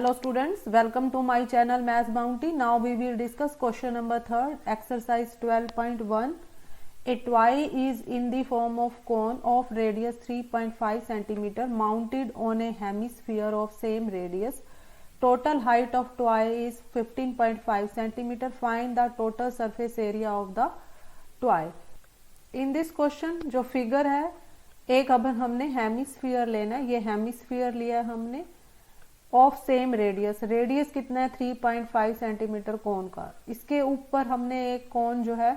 Hello students, welcome to my channel Maths Bounty. Now we will discuss question number 3, exercise 12.1. A toy is in the form of cone of radius 3.5 cm mounted on a hemisphere of same radius. Total height of toy is 15.5 cm. Find the total surface area of the toy. In this question जो figure है, एक अब हमने hemisphere लेना है. ये hemisphere लिया है हमने ऑफ सेम रेडियस. रेडियस कितना है 3.5 सेंटीमीटर कोन का. इसके ऊपर हमने एक कोन जो है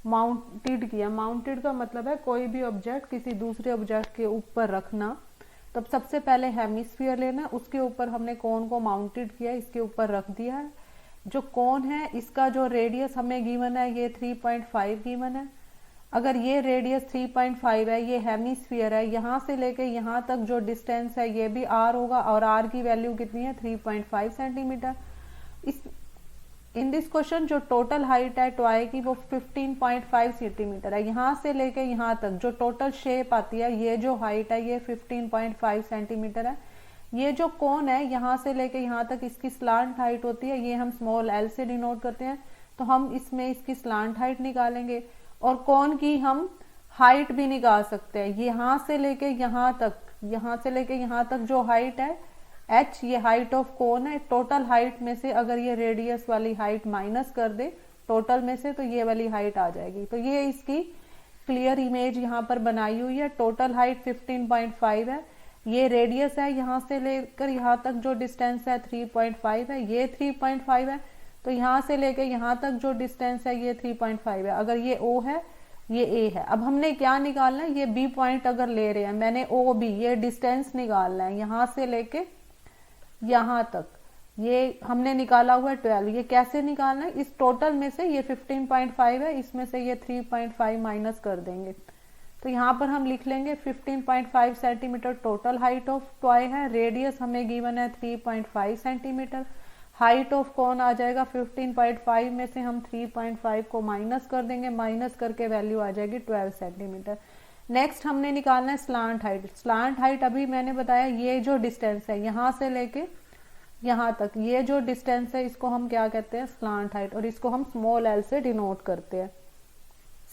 माउंटेड किया. माउंटेड का मतलब है कोई भी ऑब्जेक्ट किसी दूसरे ऑब्जेक्ट के ऊपर रखना. तो सबसे पहले हेमिस्फीयर लेना, उसके ऊपर हमने कोन को माउंटेड किया, इसके ऊपर रख दिया है. जो कोन है इसका जो रेडियस हमें गिवन है ये 3.5 गिवन है. अगर ये रेडियस 3.5 है, ये हेमिस्फीयर है, यहाँ से लेके यहाँ तक जो डिस्टेंस है ये भी r होगा और r की वैल्यू कितनी है 3.5 सेंटीमीटर. इस इन दिस क्वेश्चन जो टोटल हाइट है टॉय की वो 15.5 सेंटीमीटर है. यहाँ से लेके यहाँ तक जो टोटल शेप आती है, ये जो हाइट है ये 15.5 सेंटीमीटर है. ये जो कोन है यहाँ से लेके यहाँ तक इसकी स्लांट हाइट होती है, ये हम स्मॉल l से डिनोट करते हैं. तो हम इसमें इसकी स्लांट हाइट निकालेंगे और कोन की हम हाइट भी निकाल सकते हैं. यहाँ से लेके यहाँ तक, यहाँ से लेके यहाँ तक जो हाइट है h, ये हाइट ऑफ कोन है. टोटल हाइट में से अगर ये रेडियस वाली हाइट माइनस कर दे टोटल में से, तो ये वाली हाइट आ जाएगी. तो ये इसकी क्लियर इमेज यहाँ पर बनाई हुई है. टोटल हाइट 15.5 है. ये रेडियस है, यहाँ से लेकर यहाँ तक जो डिस्टेंस है 3.5 है. ये 3.5 है. तो यहाँ से लेके यहाँ तक जो डिस्टेंस है ये 3.5 है. अगर ये O है, ये A है. अब हमने क्या निकालना है, ये B पॉइंट अगर ले रहे हैं, मैंने OB ये डिस्टेंस निकालना है यहाँ से लेके यहाँ तक. ये हमने निकाला हुआ है 12. ये कैसे निकालना है, इस टोटल में से ये 15.5 है, इसमें से ये 3.5 माइनस कर देंगे. तो यहाँ पर हम लिख लेंगे 15.5 centimetre total height of toy है. रेडियस हमें गिवन है 3.5 सेंटीमीटर. हाइट ऑफ कौन आ जाएगा 15.5 में से हम 3.5 को माइनस कर देंगे. माइनस करके वैल्यू आ जाएगी 12 सेंटीमीटर. नेक्स्ट हमने निकालना है स्लांट हाइट. स्लांट हाइट अभी मैंने बताया ये जो डिस्टेंस है यहाँ से लेके यहाँ तक, ये जो डिस्टेंस है इसको हम क्या कहते हैं स्लांट हाइट, और इसको हम स्मॉल l से डिनोट करते हैं.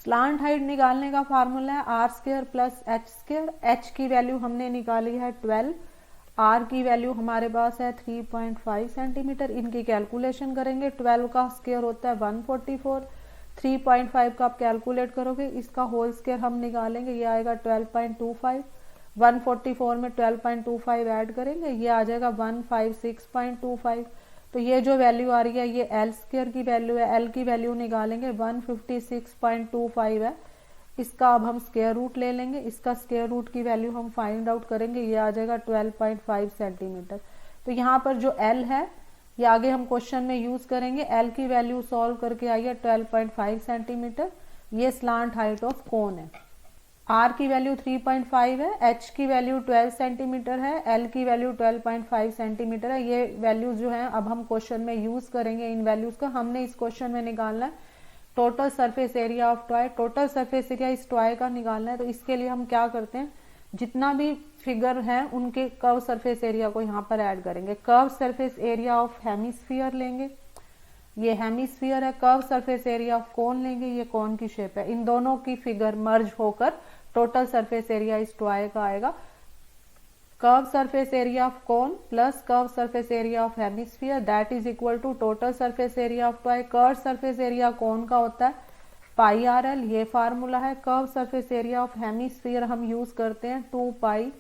स्लांट हाइट निकालने का फार्मूला है r square plus h square. h की वैल्यू हमने निकाली है 12, r की वैल्यू हमारे पास है 3.5 सेंटीमीटर. इनकी कैलकुलेशन करेंगे. 12 का स्क्वायर होता है 144. 3.5 का आप कैलकुलेट करोगे, इसका होल स्क्वायर हम निकालेंगे, ये आएगा 12.25. 144 में 12.25 ऐड करेंगे, ये आ जाएगा 156.25. तो ये जो वैल्यू आ रही है ये l स्क्वायर की वैल्यू है. l की वैल्यू निकालेंगे 156.25 है. इसका अब हम स्क्वायर रूट ले लेंगे. इसका स्क्वायर रूट की वैल्यू हम फाइंड आउट करेंगे, ये आ जाएगा 12.5 सेंटीमीटर. तो यहाँ पर जो L है ये आगे हम क्वेश्चन में यूज करेंगे. L की वैल्यू सॉल्व करके आई है 12.5 सेंटीमीटर. ये स्लांट हाइट ऑफ कोन है. R की वैल्यू 3.5 है, H की वैल्यू 12 सेंटीमीटर है, L की वैल्यू 12.5 सेंटीमीटर है. ये वैल्यूज जो है अब हम क्वेश्चन में यूज करेंगे. इन वैल्यूज का हमने इस क्वेश्चन में निकालना है total surface area of toy. Total surface area इस टॉय का निकालना है. तो इसके लिए हम क्या करते हैं, जितना भी फिगर है उनके कर्व सरफेस एरिया को यहाँ पर ऐड करेंगे. Curve surface area of hemisphere लेंगे, ये हेमिस्फीयर है. कर्व सरफेस एरिया ऑफ कोन लेंगे, ये कोन की शेप है. इन दोनों की फिगर मर्ज होकर टोटल सरफेस एरिया इस टॉय का आएगा. Curve surface area of cone plus curve surface area of hemisphere that is equal to total surface area of toy. Curve surface area cone का होता है पाई आर एल, ये formula है. Curve surface area of hemisphere हम use करते हैं 2 पाई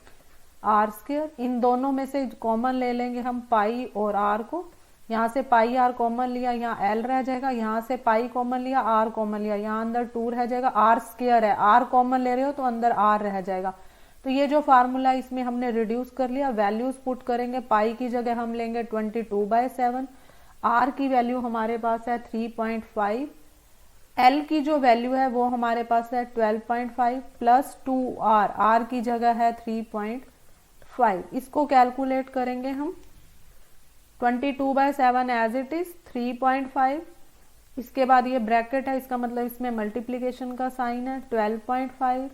are square. इन दोनों में से कॉमन ले लेंगे हम पाई और आर को. यहाँ से पाई आर कॉमन लिया, यहाँ एल रह जाएगा. यहाँ से पाई कॉमन लिया, आर कॉमन लिया, यहाँ अंदर 2 रह जाएगा. आर स्क्वायर है, आर कॉमन ले रहे हो तो अंदर आर रह जाएगा. तो ये जो फार्मूला है इसमें हमने रिड्यूस कर लिया. वैल्यूज पुट करेंगे. पाई की जगह हम लेंगे 22/7. आर की वैल्यू हमारे पास है 3.5. एल की जो वैल्यू है वो हमारे पास है 12.5 प्लस 2r. आर की जगह है 3.5. इसको कैलकुलेट करेंगे हम. 22/7 एज इट इज 3.5. इसके बाद ये ब्रैकेट है, इसका मतलब इसमें मल्टीप्लीकेशन का साइन है. 12.5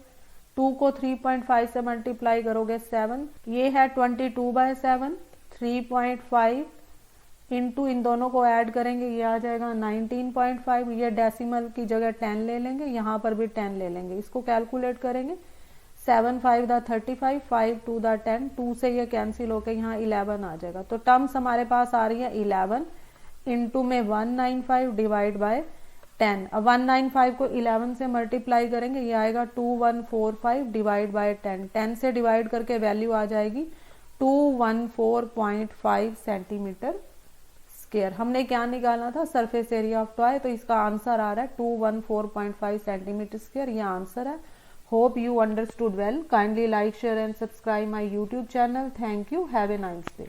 2 को 3.5 से मल्टीप्लाई करोगे 7. ये है 22/7. 3.5 इनटू इन दोनों को ऐड करेंगे, ये आ जाएगा 19.5। ये डेसिमल की जगह 10 ले लेंगे, यहाँ पर भी 10 ले लेंगे। इसको कैलकुलेट करेंगे, 7 5 दा 35, 5 2 दा 10, 2 से ये कैंसिल होकर यहाँ 11 आ जाएगा। तो टर्म्स हमारे पास आ रही है 11 इंटू में 195 डिवाइड बाय 10। अब 195 को 11 से मल्टीप्लाई करेंगे, ये आएगा 2145 डिवाइड बाय 10। 10 से डिवाइड करके वैल्यू आ जाएगी 214.5 सेंटीमीटर स्क्वायर। हमने क्या निकालना था, सरफेस एरिया ऑफ टॉय, तो इसका आंसर आ रहा है 214.5 सेंटीमीटर स्क्वायर, ये आंसर है। Hope you understood well. Kindly like, share and subscribe my YouTube channel. Thank you. Have a nice day.